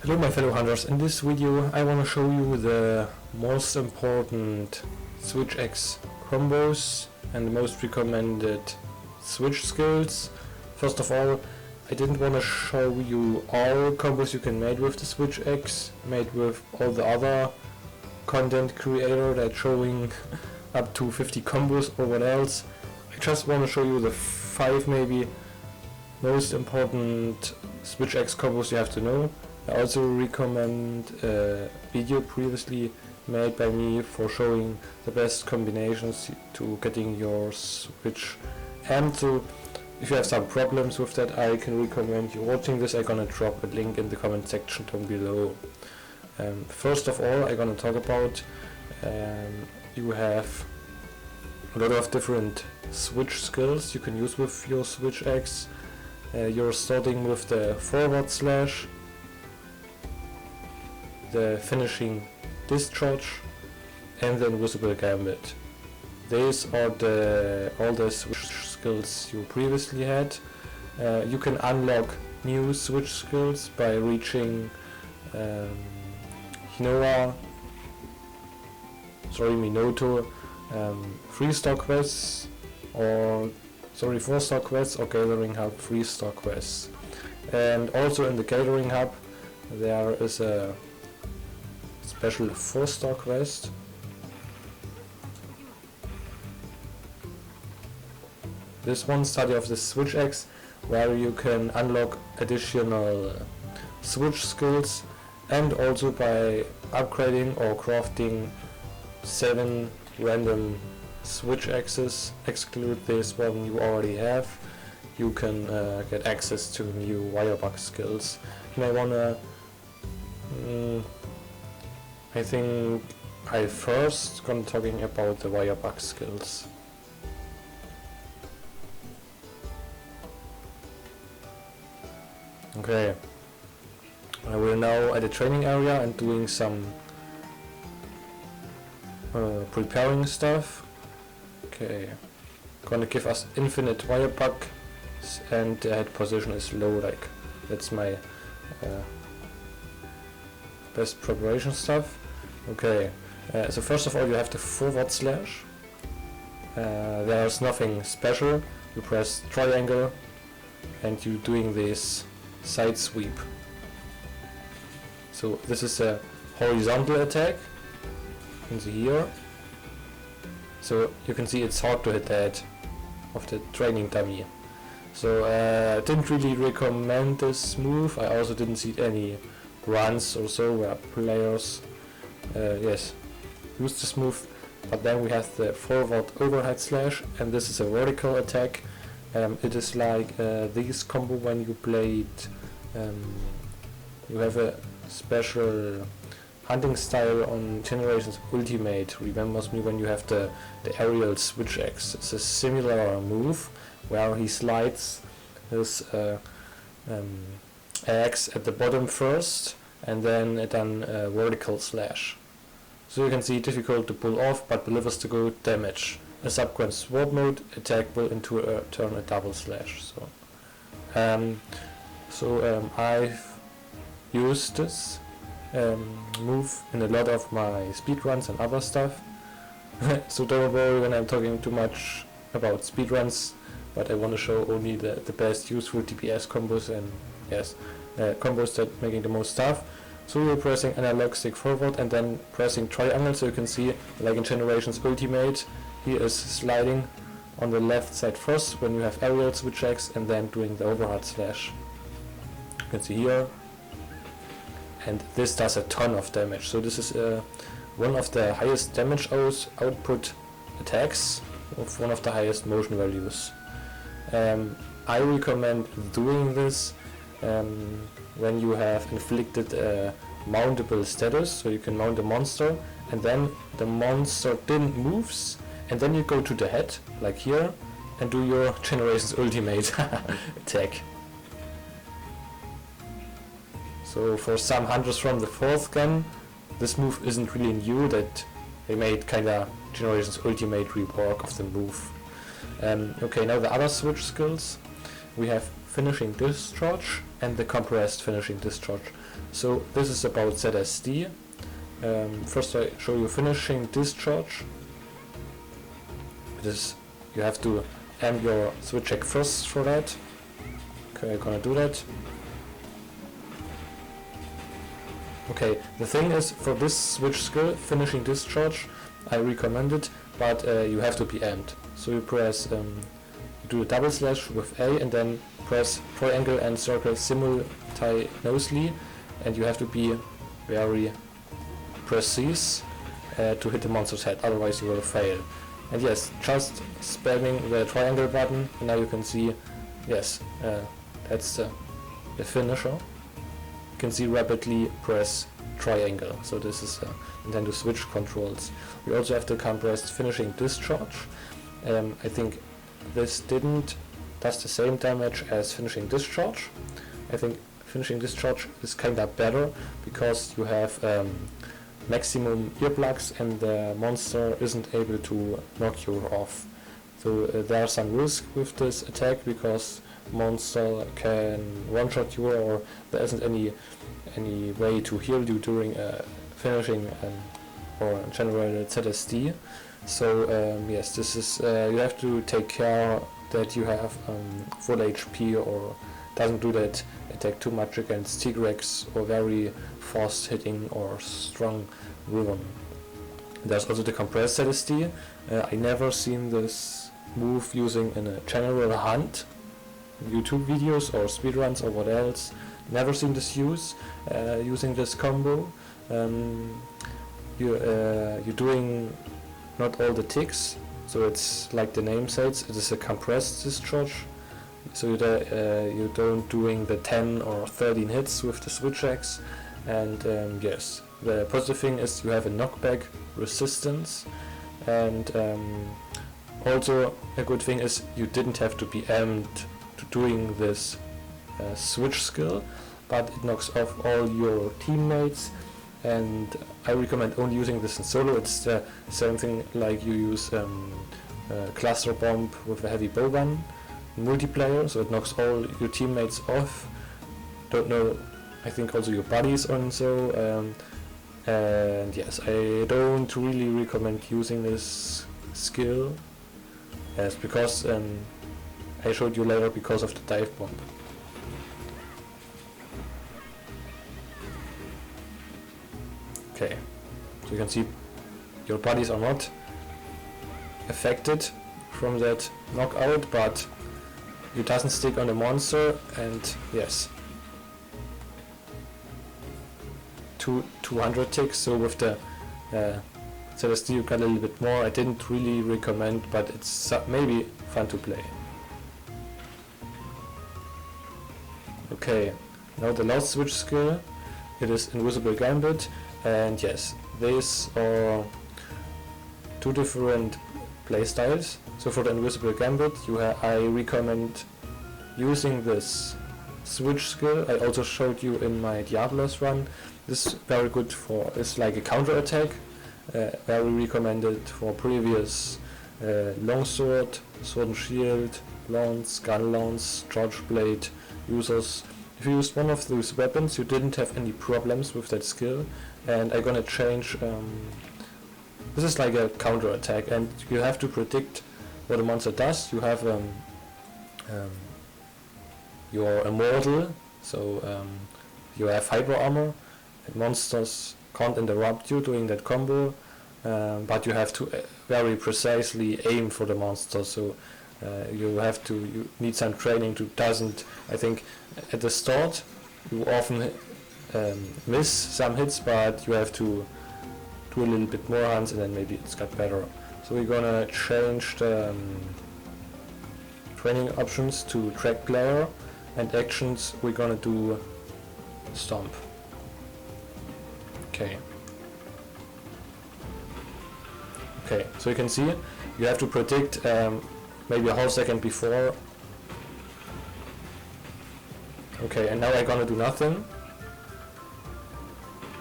Hello my fellow hunters, in this video I want to show you the most important Switch X combos and the most recommended switch skills. First of all, I didn't want to show you all combos you can make with the Switch X, made with all the other content creator that showing up to 50 combos or what else. I just want to show you the 5 maybe most important Switch X combos you have to know. I also recommend a video previously made by me for showing the best combinations to getting your Switch amped. So if you have some problems with that, I can recommend you watching this. I'm gonna drop a link in the comment section down below. First of all, I'm gonna talk about you have a lot of different switch skills you can use with your Switch X. You're starting with the Foward Slash, the finishing Discharge, and the invisible gambit. These are all the switch skills you previously had. You can unlock new switch skills by reaching Minato 3-star quests, or 4-star quests, or Gathering Hub 3-star quests. And also in the Gathering Hub there is a special 4-star quest. This one, Study of the Switch X, where you can unlock additional switch skills, and also by upgrading or crafting 7 random Switch X's, exclude this one you already have, you can get access to new wirebug skills. You may wanna I think I first gonna talking about the wirebug skills. Okay, I will now at the training area and doing some preparing stuff. Okay, gonna give us infinite wirebug, and the head position is low, like that's my best preparation stuff. Okay, so first of all you have the Foward Slash. There's nothing special. You press triangle and you doing this side sweep. So this is a horizontal attack. You can see here. So you can see it's hard to hit the head of the training dummy. So didn't really recommend this move. I also didn't see any runs or so where players use this move. But then we have the forward overhead slash, and this is a vertical attack. It is like this combo when you play it. You have a special hunting style on Generations Ultimate. Remembers me when you have the aerial Switch X. It's a similar move where he slides his axe at the bottom first, and then it done vertical slash. So you can see difficult to pull off, but delivers the good damage. A subsequent sword mode attack will into turn a double slash. So I've used this move in a lot of my speedruns and other stuff. So don't worry when I'm talking too much about speedruns, but I want to show only the best useful DPS combos, and yes, combos that making the most stuff. So you're pressing analog stick forward and then pressing triangle, so you can see like in Generations Ultimate he is sliding on the left side first when you have aerial Switch X, and then doing the overhead slash. You can see here, and this does a ton of damage. So this is one of the highest damage output attacks of one of the highest motion values. I recommend doing this when you have inflicted a mountable status, so you can mount a monster and then the monster then moves, and then you go to the head like here and do your Generations Ultimate attack. So for some hunters from the 4th gen, this move isn't really new, that they made kinda Generations Ultimate rework of the move. Okay, now the other switch skills. We have finishing discharge and the compressed finishing discharge. So this is about ZSD. First I show you finishing discharge. It is, you have to amp your switch check first for that. Okay, I'm gonna do that. Okay, the thing is, for this switch skill, finishing discharge, I recommend it, but you have to be amped. So you press, you do a double slash with A and then press triangle and circle simultaneously, and you have to be very precise to hit the monster's head, otherwise you will fail. And yes, just spamming the triangle button, and now you can see, yes, that's the finisher. You can see rapidly press triangle, so this is Nintendo Switch controls. We also have the compressed finishing discharge. I think this does the same damage as finishing discharge. I think finishing discharge is kinda better because you have maximum earplugs and the monster isn't able to knock you off. So there are some risk with this attack because monster can one-shot you, or there isn't any way to heal you during finishing or general ZSD. So yes, this is you have to take care that you have full HP or doesn't do that attack too much against T-Rex or very fast hitting or strong wyvern. There's also the compressed ZSD. I never seen this move using in a general hunt, YouTube videos or speedruns or what else. Never seen this using this combo. You're doing not all the ticks, so it's like the name says, it is a compressed discharge. So you don't doing the 10 or 13 hits with the switch axe. And yes, the positive thing is you have a knockback resistance, and also a good thing is you didn't have to be amped to doing this switch skill, but it knocks off all your teammates, and I recommend only using this in solo. It's the same thing like you use cluster bomb with a heavy bow gun in multiplayer, so it knocks all your teammates off. Don't know, I think also your buddies on so, and yes, I don't really recommend using this skill, yes, because I showed you later because of the dive bomb. Okay, so you can see your buddies are not affected from that knockout, but it doesn't stick on the monster, and yes, 200 ticks, so with the ZSD you got a little bit more. I didn't really recommend, but it's maybe fun to play. Okay, now the last switch skill, it is Invisible Gambit, and yes, these are two different playstyles. So for the Invisible Gambit, I recommend using this switch skill. I also showed you in my Diablos run. This is very good for, it's like a counter attack, very recommended for previous longsword, sword and shield, lance, gun lance, charge blade users. If you used one of those weapons, you didn't have any problems with that skill, and I'm gonna change, this is like a counter attack, and you have to predict what a monster does. You have your immortal, so you have hyper armor, and monsters can't interrupt you doing that combo, but you have to very precisely aim for the monster, so you need some training to doesn't, I think at the start you often miss some hits, but you have to do a little bit more hunts and then maybe it's got better. So we're gonna change the training options to track player, and actions we're gonna do stomp. Okay, so you can see you have to predict maybe a half second before. Okay, and now I'm gonna do nothing,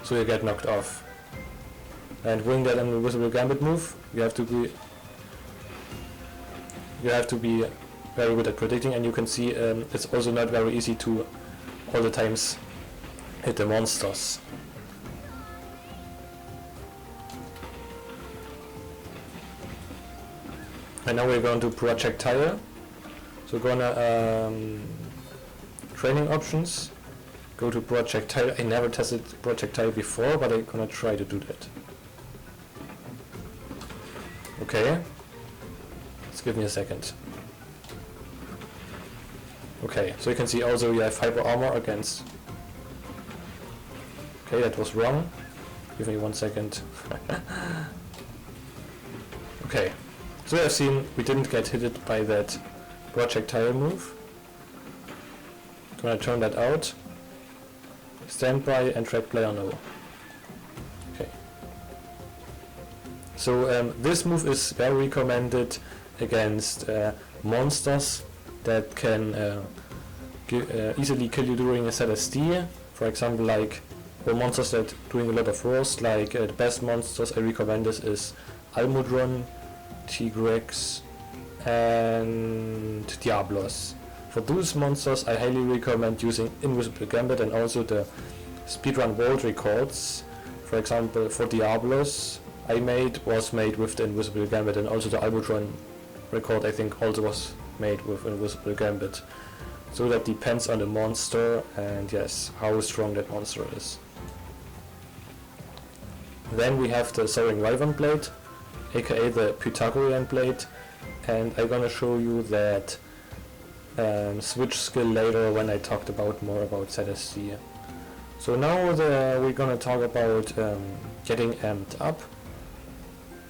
so you get knocked off. And doing that Invisible Gambit move, you have to be very good at predicting, and you can see it's also not very easy to all the times hit the monsters. And now we're going to projectile. So gonna training options, go to projectile. I never tested projectile before, but I'm gonna try to do that. Okay, let's give me a second. Okay, so you can see also you have hyper armor against. Okay, that was wrong. Give me 1 second. Okay, so you have seen we didn't get hit by that projectile move. Gonna turn that out. Standby and track player no. Okay. So this move is very recommended against monsters that can easily kill you during a ZSD. For example, like monsters that doing a lot of roast, like the best monsters I recommend this is Almudron, Tigrex and Diablos. For those monsters I highly recommend using Invisible Gambit and also the speedrun world records. For example, for Diablos was made with the Invisible Gambit, and also the Almudron record I think also was made with Invisible Gambit. So that depends on the monster and yes, how strong that monster is. Then we have the Soaring Wyvern blade, aka the Pythagorean blade, and I'm gonna show you that switch skill later when I talked about more about ZSD. So now we're gonna talk about getting amped up.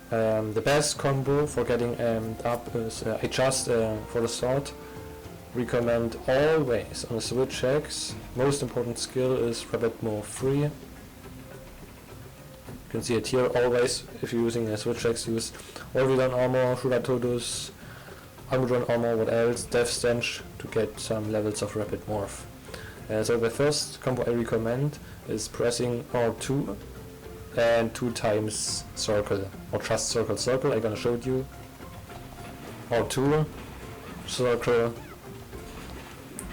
The best combo for getting amped up is I just for the start recommend always on the switch X. Most important skill is Rapid Move 3. You can see it here always. If you're using a switch X, use Orvidon armor, Shuratodus, Almudron armor, what else, Death Stench to get some levels of Rapid Morph. So the first combo I recommend is pressing R2 and 2 times circle, or just circle circle. I'm gonna show it you. R2, circle,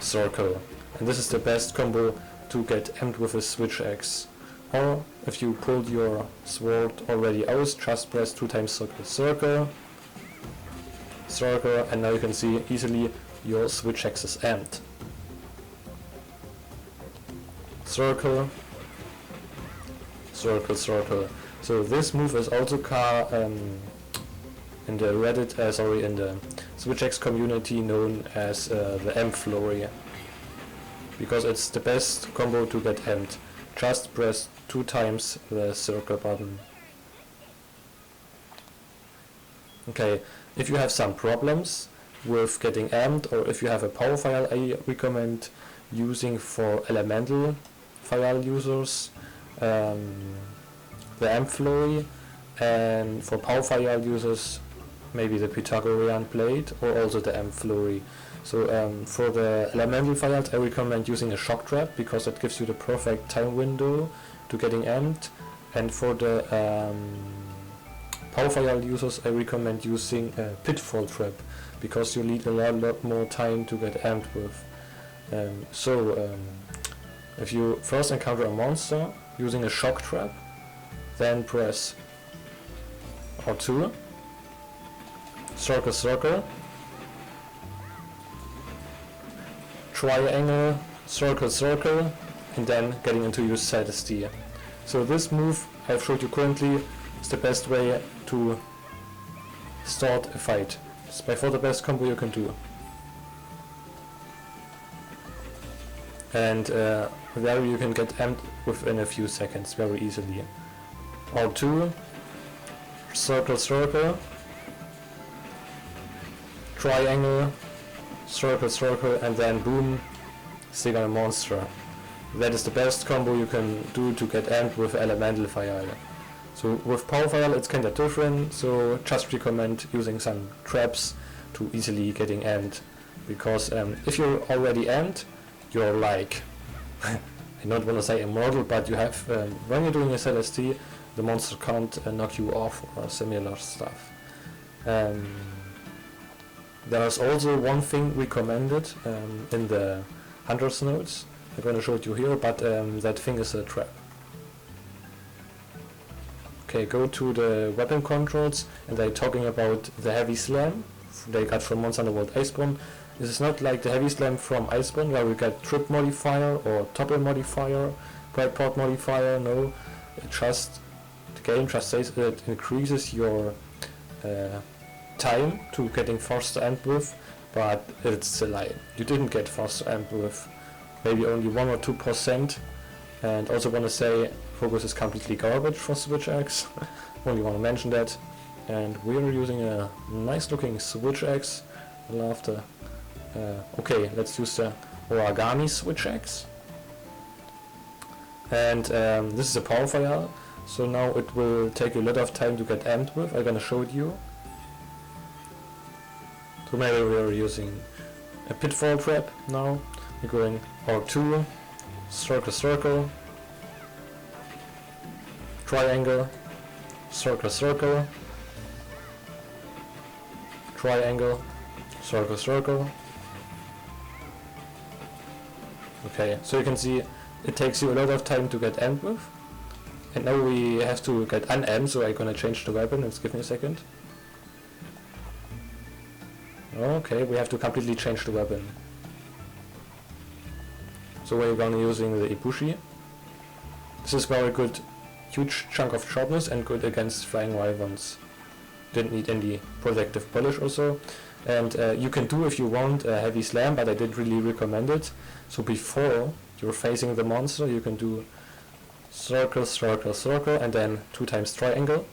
circle. And this is the best combo to get amped with a switch X. Or if you pulled your sword already out, just press 2 times circle, circle, circle, and now you can see easily your switch X is amped. Circle, circle, circle. So this move is also in the in the switch X community known as the M Flurry, because it's the best combo to get amped. Just press 2 times the circle button. Okay, if you have some problems with getting amped, or if you have a power file, I recommend using for elemental file users the amp Flurry, and for power file users maybe the Pythagorean blade or also the amp Flurry. So for the elemental files I recommend using a shock trap, because that gives you the perfect time window to getting amped, and for the power file users I recommend using a pitfall trap, because you need a lot more time to get amped with. If you first encounter a monster using a shock trap, then press R2, circle, circle, triangle, circle, circle, and then getting into your ZSD. So this move I've showed you currently is the best way to start a fight. It's by far the best combo you can do. And there you can get amped within a few seconds very easily. R2, circle, circle, triangle, circle, circle, and then boom, stick on a monster. That is the best combo you can do to get amped with elemental file. So with power file it's kinda different, so just recommend using some traps to easily getting amped, because if you're already amped, you're like, I don't want to say immortal, but you have, when you're doing a ZSD, the monster can't knock you off or similar stuff. There's also one thing recommended in the Hunter's notes. I'm going to show it you here, but that thing is a trap. Okay, go to the weapon controls, and they're talking about the heavy slam they got from Monster Underworld Iceborne. This is not like the heavy slam from Iceborne, where we get trip modifier or topple modifier, breakport modifier. No, the game just says it increases your time to getting faster end width, but it's a lie. You didn't get faster end width, maybe only 1 or 2%. And also want to say focus is completely garbage for Switch Axe. Only want to mention that. And we're using a nice looking Switch Axe. I love the okay, let's use the origami Switch Axe. And this is a power file, so now it will take a lot of time to get end width. I'm gonna show it you. So maybe we're using a pitfall trap now. We're going R2, circle, circle, triangle, circle, circle, triangle, circle, circle. Okay, so you can see it takes you a lot of time to get end width. And now we have to get un-end, so I'm gonna change the weapon. Let's give me a second. Okay, we have to completely change the weapon. So we're gonna using the Ibushi. This is very good, huge chunk of sharpness and good against flying wyverns. Didn't need any protective polish also. And you can do, if you want, a heavy slam, but I didn't really recommend it. So before you're facing the monster, you can do circle, circle, circle, and then 2 times triangle.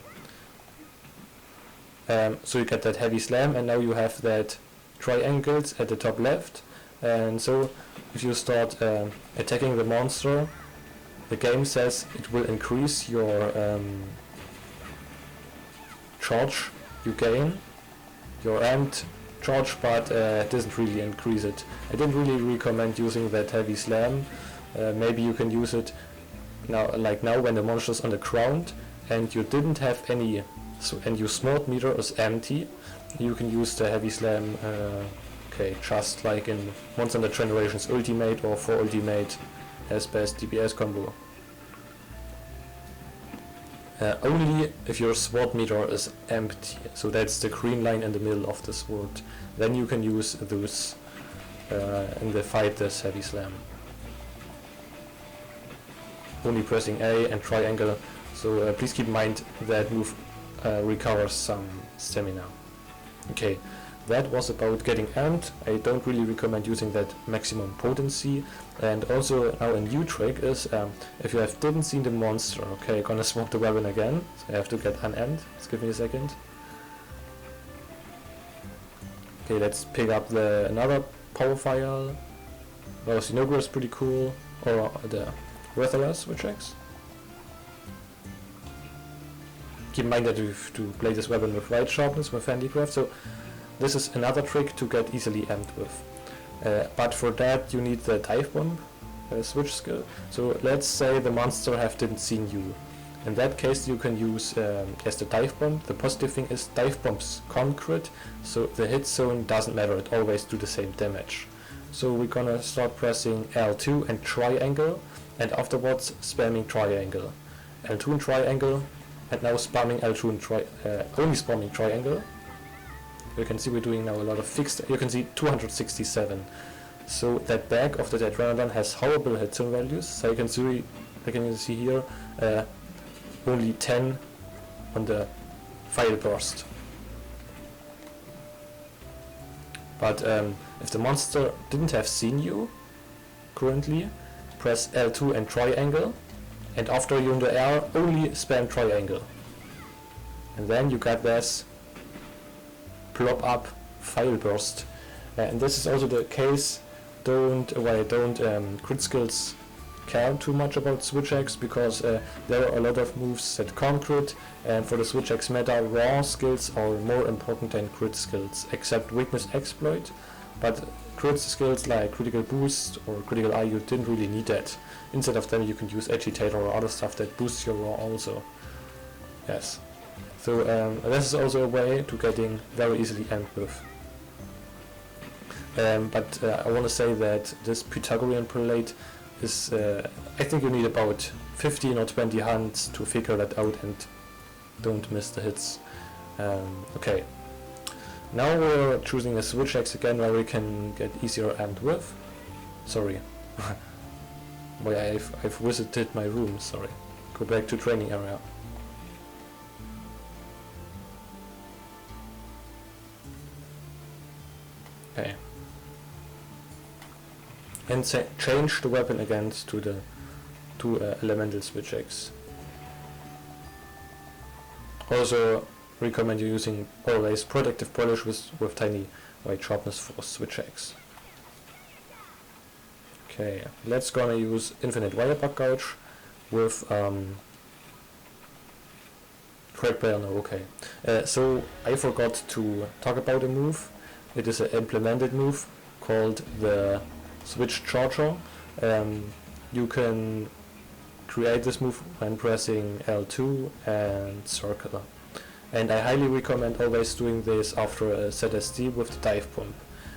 So you get that heavy slam, and now you have that triangles at the top left. And so if you start attacking the monster, the game says it will increase your charge you gain, your end charge, but it doesn't really increase it. I didn't really recommend using that heavy slam. Maybe you can use it now, like now when the monster is on the ground and you didn't have any, and your smart meter is empty, you can use the heavy slam, okay, just like in Monster Hunter Generations Ultimate or 4 Ultimate as best DPS combo. Only if your sword meter is empty, so that's the green line in the middle of the sword, then you can use those in the fight, this heavy slam. Only pressing A and triangle, so please keep in mind that move recovers some stamina. Okay, that was about getting amped. I don't really recommend using that maximum potency. And also now a new trick is, if you didn't see the monster, okay, gonna swap the weapon again, so I have to get an end. Just give me a second. Okay, let's pick up another power file. Well, Sinogre is pretty cool, or the Wirefall Switch Axe. Keep in mind that you have to play this weapon with right sharpness, with handicraft, so this is another trick to get easily amped with. But for that you need the dive bomb switch skill. So let's say the monster didn't seen you. In that case you can use as the dive bomb. The positive thing is dive bombs concrete, so the hit zone doesn't matter, it always do the same damage. So we're gonna start pressing L2 and triangle, and afterwards spamming triangle. L2 and triangle, and now spamming L2 and only spamming triangle. You can see we're doing now a lot of fixed, you can see 267. So that bag of the Adrenaline has horrible hit zone values, so you can see here only 10 on the fire burst. But if the monster didn't have seen you currently, press L2 and triangle, and after you're in the air, only spam triangle. And then you get this plop up fire burst. And this is also the case, don't crit skills care too much about Switch Axe, because there are a lot of moves that can't crit, and for the Switch Axe meta, raw skills are more important than crit skills, except weakness exploit. But crit skills like critical boost or critical eye, you didn't really need that. Instead of them you can use agitator or other stuff that boosts your raw also. Yes. So this is also a way to getting very easily amped with. but I want to say that this Pythagorean plate is, I think you need about 15 or 20 hunts to figure that out and don't miss the hits. Okay, now we're choosing a switch axe again where we can get easier amped with. Sorry, boy, I've visited my room, sorry. Go back to training area. Okay. And change the weapon again to the elemental switch axe. Also recommend you using always protective polish with tiny white sharpness for switch axe. Okay, let's gonna use infinite wire bug gouge with threadbare. No, okay. So I forgot to talk about a move. It is an implemented move called the switch charger. You can create this move when pressing L2 and circle. And I highly recommend always doing this after a ZSD with the dive pump.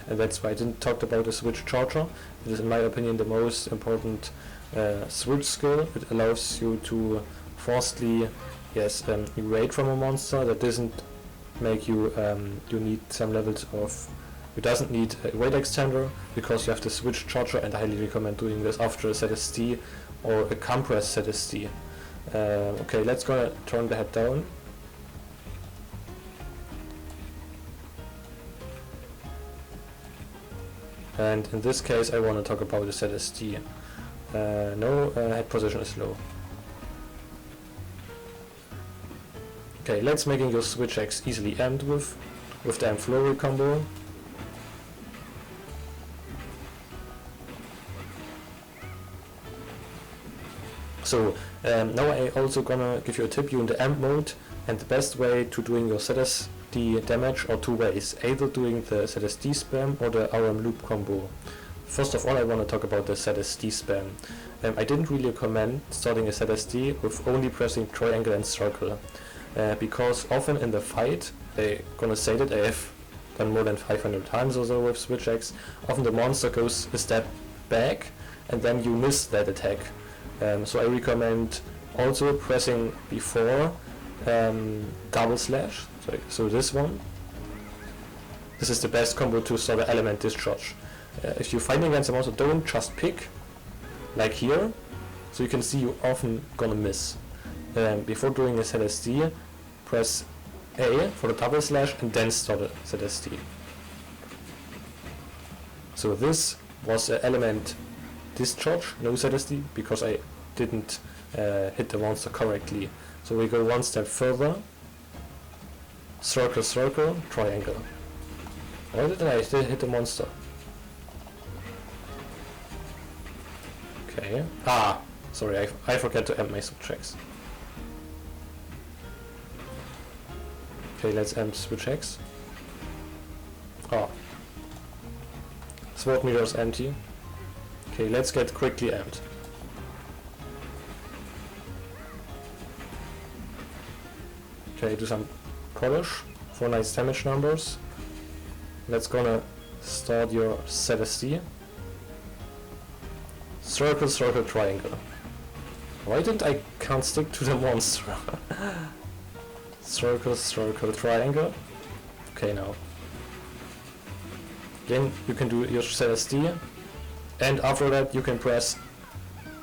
And that's why I didn't talk about the switch charger. It is in my opinion the most important switch skill. It allows you to forcefully evade from a monster. That doesn't make you, you need some levels of, it doesn't need a weight extender because you have the switch charger, and I highly recommend doing this after a ZSD or a compress ZSD. Okay, let's gonna turn the head down. And in this case I want to talk about the ZSD. Head position is low. Okay, let's making your switch axe easily amped with the Flurry combo. So now I also gonna give you a tip. You in the amp mode, and the best way to doing your ZSD damage are two ways, either doing the ZSD spam or the RM loop combo. First of all, I want to talk about the ZSD spam. I didn't really recommend starting a ZSD with only pressing triangle and circle, because often in the fight, I'm gonna say that I have done more than 500 times or so with switch axe, often the monster goes a step back and then you miss that attack. So I recommend also pressing before double slash, so this one. This is the best combo to start the element discharge. If you're fighting against a monster, don't just pick, like here, so you can see you often gonna miss. Before doing a ZSD, press A for the double slash and then start a ZSD. So this was an element discharge, no ZSD, because I didn't hit the monster correctly. So we go one step further, circle, circle, triangle. Why didn't I still hit the monster? Okay, sorry, I forgot to amp my switch axe. Okay, let's amp switch axe. Sword meter is empty. Okay, let's get quickly amped. Okay, do some polish for nice damage numbers. Let's gonna start your ZSD. Circle, circle, triangle. Why didn't I can't stick to the monster? Circle, circle, triangle. Okay, now. Then you can do your ZSD. And after that you can press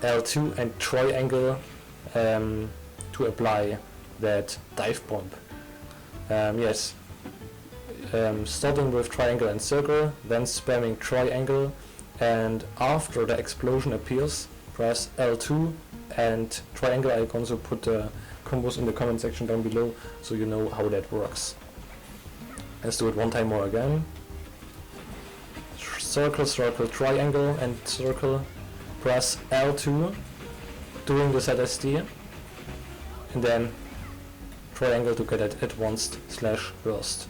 L2 and triangle to apply that dive bomb. Starting with triangle and circle, then spamming triangle, and after the explosion appears, press L2 and triangle. I can also put the combos in the comment section down below so you know how that works. Let's do it one time more again. Circle, circle, triangle and circle, press L2 doing the ZSD, and then triangle to get it advanced slash burst.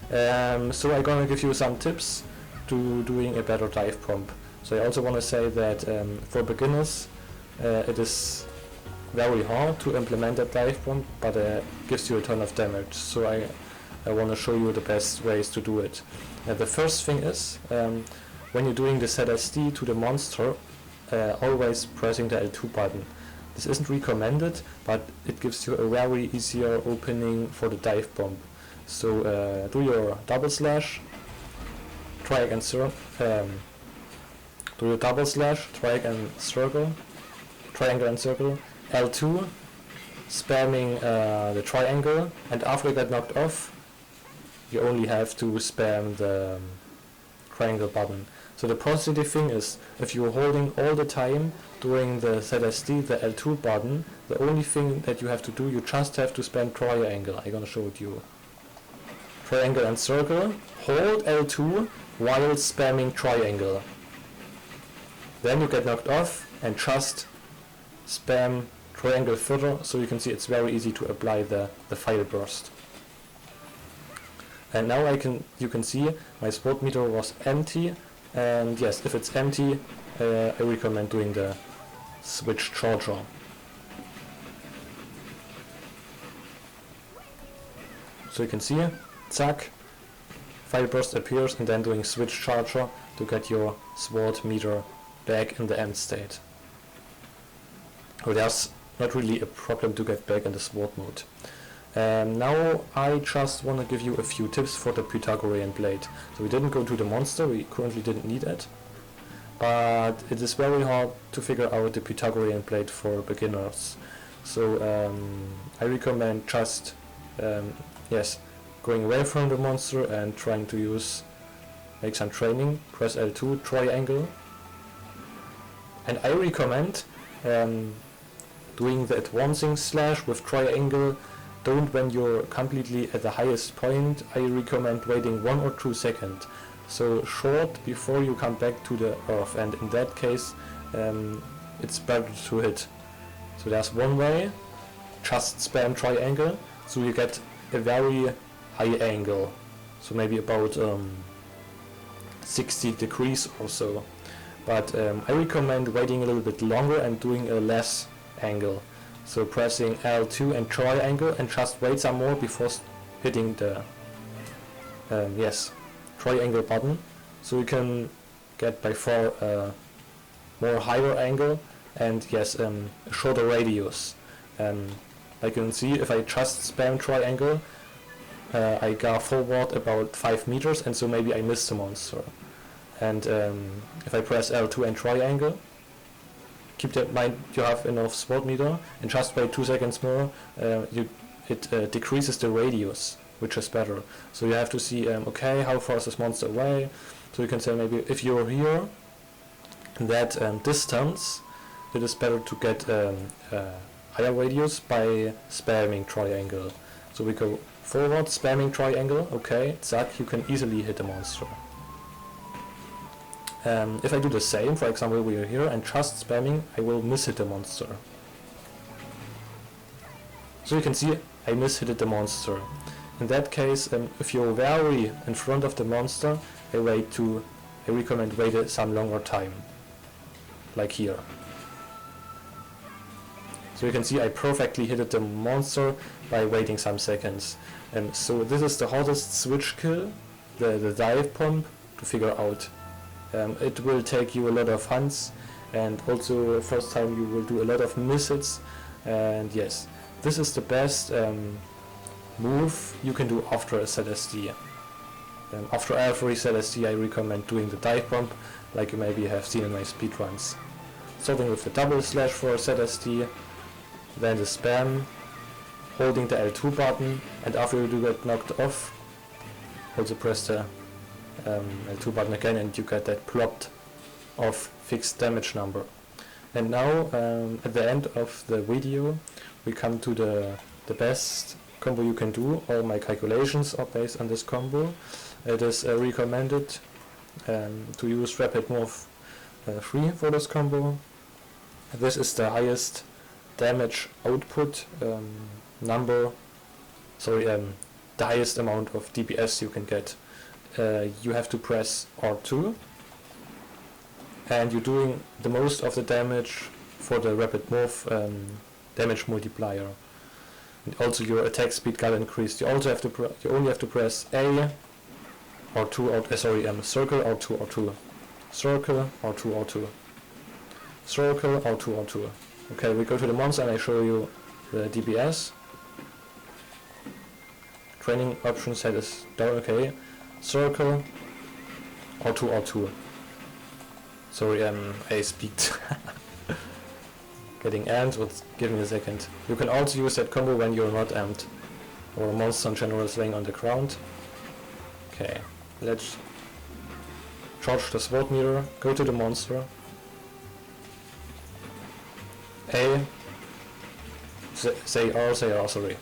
So I'm gonna give you some tips to doing a better dive pump. So I also want to say that for beginners it is very hard to implement that dive pump, but gives you a ton of damage. So I I want to show you the best ways to do it. The first thing is, when you're doing the ZSD to the monster, always pressing the L2 button. This isn't recommended, but it gives you a very easier opening for the dive bomb. So do your double slash, drag and circle, do your double slash, drag and circle, triangle and circle, L2, spamming the triangle, and after you get knocked off, you only have to spam the triangle button. So the positive thing is, if you're holding all the time during the ZSD, the L2 button, the only thing that you have to do, you just have to spam triangle. I'm gonna show it you. Triangle and circle, hold L2 while spamming triangle. Then you get knocked off and just spam triangle further, so you can see it's very easy to apply the fire burst. And now you can see my spot meter was empty, and yes, if it's empty, I recommend doing the switch charger. So you can see, zack, fire burst appears, and then doing switch charger to get your SWOT meter back in the end state. So there's not really a problem to get back in the SWOT mode. Now I just want to give you a few tips for the Pythagorean blade. So we didn't go to the monster, we currently didn't need it, but it is very hard to figure out the Pythagorean blade for beginners. So I recommend just going away from the monster and trying to make some training. Press L2, triangle, and I recommend doing the advancing slash with triangle. Don't when you're completely at the highest point. I recommend waiting 1 or 2 seconds, so short before you come back to the earth, and in that case it's better to hit. So there's one way, just spam triangle, so you get a very high angle, so maybe about 60 degrees or so, but I recommend waiting a little bit longer and doing a less angle. So pressing L2 and triangle, and just wait some more before hitting the triangle button, so you can get by far a more higher angle and a shorter radius. Like you can see, if I just spam triangle, I go forward about 5 meters, and so maybe I missed the monster. And if I press L2 and triangle, keep that in mind, you have enough spot meter, and just wait 2 seconds more, it decreases the radius, which is better. So you have to see, okay, how far is this monster away? So you can say maybe if you're here, in that distance, it is better to get higher radius by spamming triangle. So we go forward, spamming triangle, okay, zack, you can easily hit the monster. If I do the same, for example, we are here and just spamming, I will miss-hit the monster. So you can see I miss-hit the monster. In that case, if you're very in front of the monster, I recommend wait some longer time, like here. So you can see I perfectly hit the monster by waiting some seconds. So this is the hardest switch kill, the dive pump, to figure out. It will take you a lot of hunts, and also first time you will do a lot of misses, and yes, this is the best move you can do after a ZSD. After every ZSD I recommend doing the dive bomb, like you maybe have seen in my speedruns. Starting with the double slash for a ZSD, then the spam, holding the L2 button, and after you do get knocked off, also press the L2 button again, and you get that plopped off fixed damage number. And now at the end of the video we come to the best combo you can do. All my calculations are based on this combo. It is recommended to use Rapid Move 3 for this combo. This is the highest damage output the highest amount of DPS you can get. You have to press R2, and you're doing the most of the damage for the Rapid Move damage multiplier. And also your attack speed got increased. You also have to you only have to press A or 2 or circle or 2 or 2. Circle or 2 or 2. Circle or 2 or 2. Okay, we go to the monster and I show you the DPS. Training option set is down, okay. Circle or 2 or 2. Sorry, I speaked. Getting amped, but give me a second. You can also use that combo when you're not amped, or a monster in general is laying on the ground. Okay, let's charge the sword meter, go to the monster. A, say R, sorry.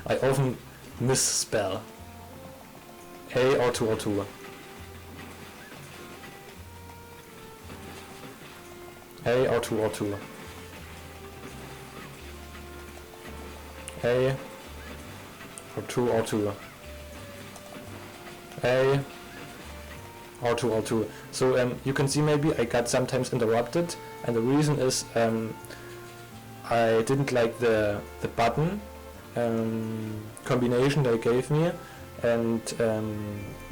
I often misspell. A or 2 or 2. A or 2 or 2. A or 2 or 2. A or 2 or 2. So you can see maybe I got sometimes interrupted, and the reason is I didn't like the button combination they gave me, and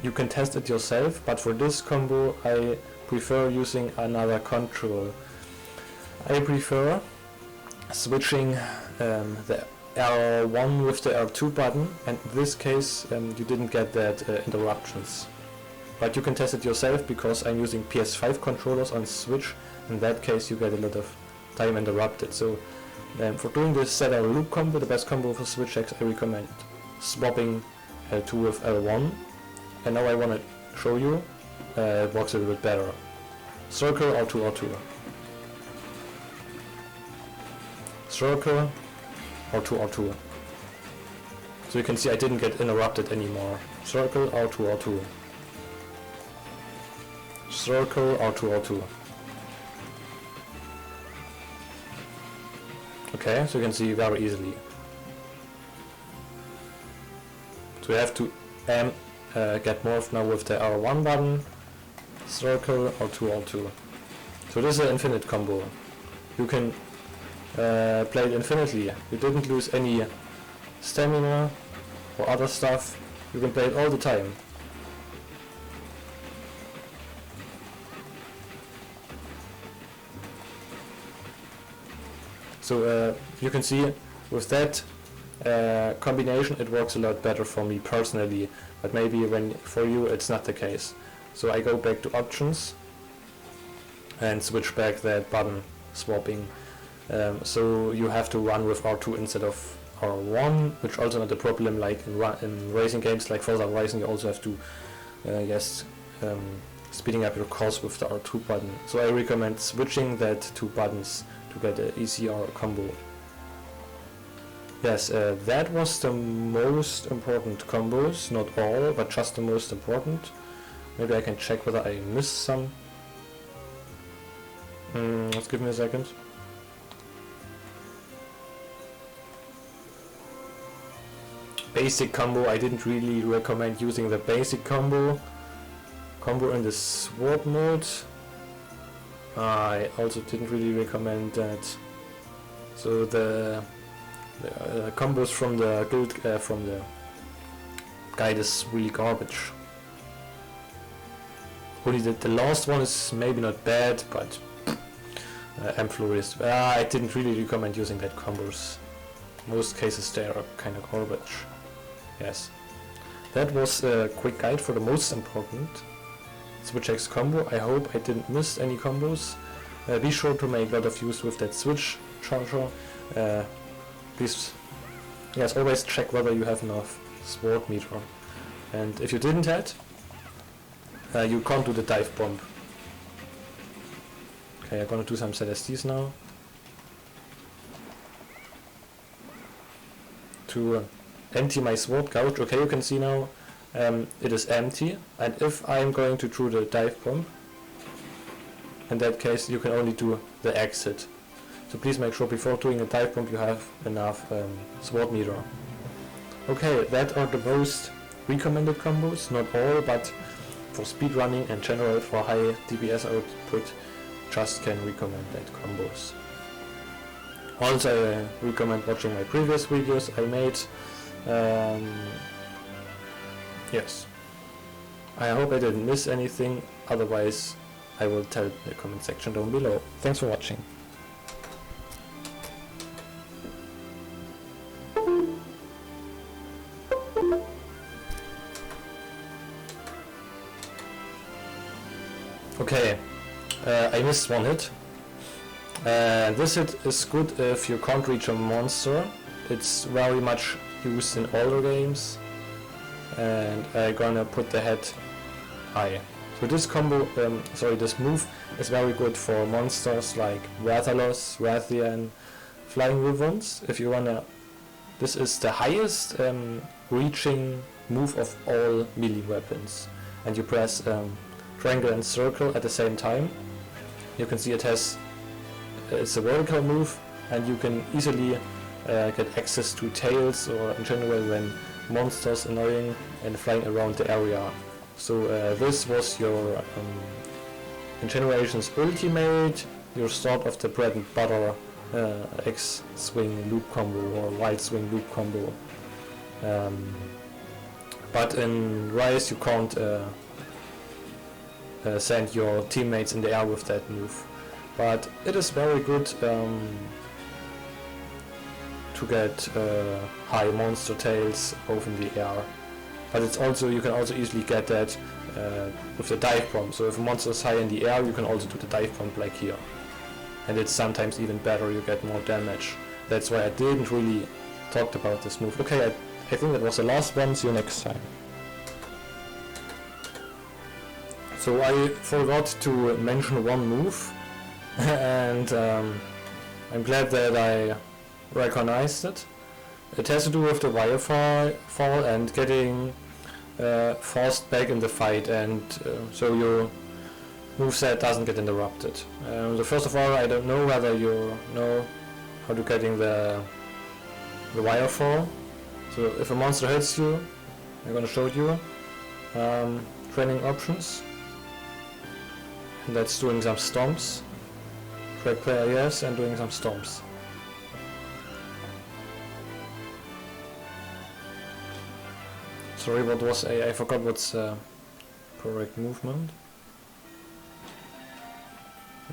you can test it yourself, but for this combo I prefer using another control. I prefer switching the R1 with the R2 button, and in this case you didn't get that interruptions. But you can test it yourself because I'm using PS5 controllers on Switch. In that case you get a lot of time interrupted. So for doing this set or loop combo, the best combo for Switch X, I recommend swapping L2 with L1. And now I want to show you it works a little bit better. Circle or 2 or 2. Circle or 2 or 2. So you can see I didn't get interrupted anymore. Circle or 2 or 2. Circle or 2 or 2. Okay, so you can see very easily. So you have to get morphed now with the R1 button. Circle or 2 or 2. So this is an infinite combo. You can play it infinitely. You didn't lose any stamina or other stuff. You can play it all the time. So you can see with that combination it works a lot better for me personally, but maybe for you it's not the case. So I go back to options and switch back that button swapping. So you have to run with R2 instead of R1, which also not a problem like in racing games like Forza Horizon. You also have to speeding up your course with the R2 button. So I recommend switching that two buttons to get an easier combo. Yes, that was the most important combos, not all, but just the most important. Maybe I can check whether I missed some. Let's give me a second. Basic combo, I didn't really recommend using the basic combo in the sword mode. I also didn't really recommend that. So the combos from the guild from the guide is really garbage. Only the last one is maybe not bad, but Flurry is. I didn't really recommend using that combos. Most cases they are kind of garbage. Yes, that was a quick guide for the most important Switch X combo. I hope I didn't miss any combos. Be sure to make a lot of use with that Switch charger. Please, yes, always check whether you have enough sword meter. And if you didn't have, you can't do the dive bomb. Okay, I'm gonna do some Celestes now. To empty my sword gouge. Okay, you can see now it is empty, and if I'm going to do the dive bomb, in that case you can only do the exit. So please make sure before doing a dive bomb you have enough sword meter. Okay, that are the most recommended combos, not all, but for speedrunning and general for high DPS output, just can recommend that combos. Also, I recommend watching my previous videos I made. Yes. I hope I didn't miss anything, otherwise I will tell in the comment section down below. Thanks for watching. Okay, I missed one hit. This hit is good if you can't reach a monster. It's very much used in older games, and I'm gonna put the head high. So this combo, this move is very good for monsters like Rathalos, Rathian, Flying Wyverns. If you wanna, this is the highest reaching move of all melee weapons, and you press triangle and circle at the same time. You can see it has it's a vertical move, and you can easily get access to tails or in general when monsters annoying and flying around the area. So this was your in Generations ultimate, your start of the bread and butter X-swing loop combo or wild swing loop combo. But in Rise you can't send your teammates in the air with that move. But it is very good to get high monster tails both in the air. But it's also, you can also easily get that with the dive bomb. So if a monster is high in the air, you can also do the dive bomb like here. And it's sometimes even better, you get more damage. That's why I didn't really talk about this move. Okay, I think that was the last one. See you next time. So I forgot to mention one move. And I'm glad that I recognized it. It has to do with the Wirefall and getting forced back in the fight, and so your moveset doesn't get interrupted. So first of all, I don't know whether you know how to getting the Wirefall. So if a monster hits you, I'm gonna show you training options. And that's doing some stomps. Track player yes, and doing some stomps. Sorry, what was I forgot what's correct movement.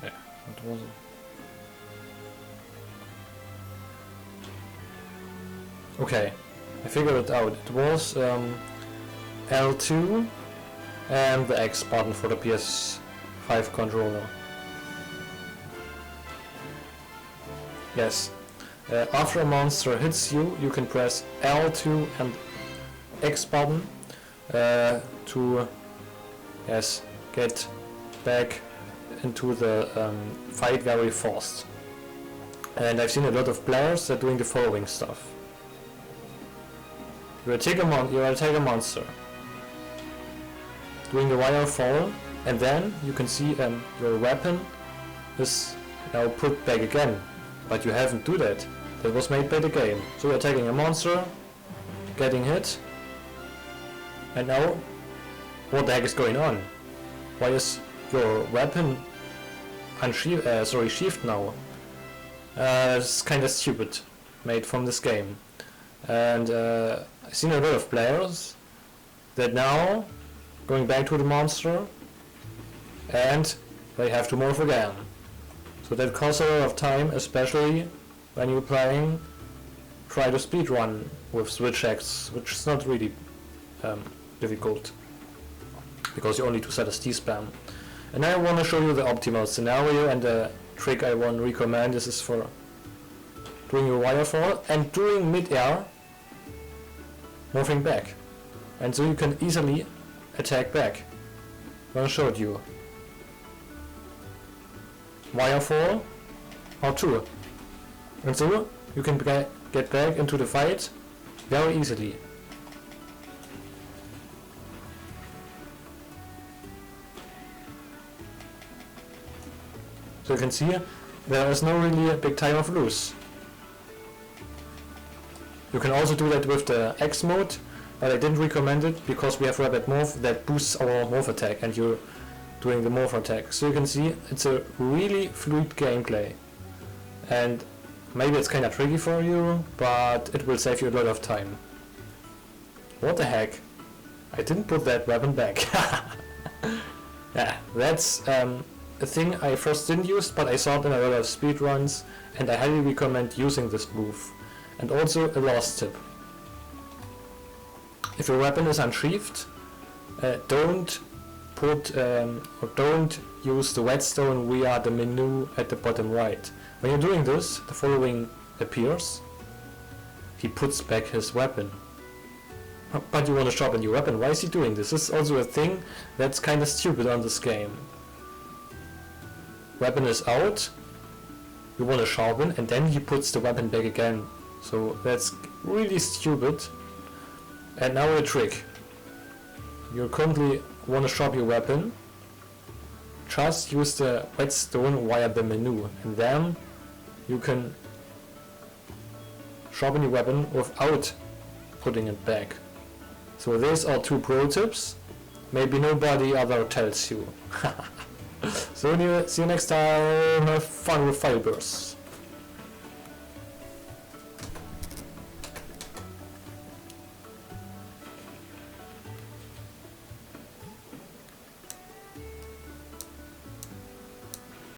Yeah, what was it? Okay, I figured it out. It was L2 and the X button for the PS5 controller. Yes. After a monster hits you, you can press L2 and X button to get back into the fight very fast. And I've seen a lot of players that are doing the following stuff. You will take a monster, doing the Wirefall, and then you can see your weapon is now put back again. But you haven't do that. That was made by the game. So you're attacking a monster, getting hit, and now what the heck is going on? Why is your weapon sheathed now? It's kinda stupid, made from this game. And I've seen a lot of players that now going back to the monster and they have to morph again. So that costs a lot of time, especially when you're playing try to speedrun with switch hacks, which is not really difficult, because you only do set as T-spam. And I want to show you the optimal scenario, and the trick I want to recommend. This is for doing your Wirefall and doing mid-air morphing back. And so you can easily attack back. I'm going to show it you. Wirefall, R2. And so you can get back into the fight very easily. So you can see there is no really a big time of lose. You can also do that with the X mode, but I didn't recommend it because we have Rapid Morph that boosts our morph attack and you're doing the morph attack. So you can see it's a really fluid gameplay. And Maybe it's kinda tricky for you, but it will save you a lot of time. What the heck? I didn't put that weapon back. Yeah, that's a thing I first didn't use, but I saw it in a lot of speedruns, and I highly recommend using this move. And also a last tip. If your weapon is unsheathed, don't use the whetstone via the menu at the bottom right. When you're doing this, the following appears. He puts back his weapon. But you want to sharpen your weapon. Why is he doing this? This is also a thing that's kind of stupid on this game. Weapon is out, you want to sharpen, and then he puts the weapon back again. So that's really stupid. And now a trick. You currently want to sharpen your weapon. Just use the whetstone via the menu, and then you can sharpen your weapon without putting it back. So these are 2 pro tips. Maybe nobody other tells you. So see you next time. Have fun with firebursts.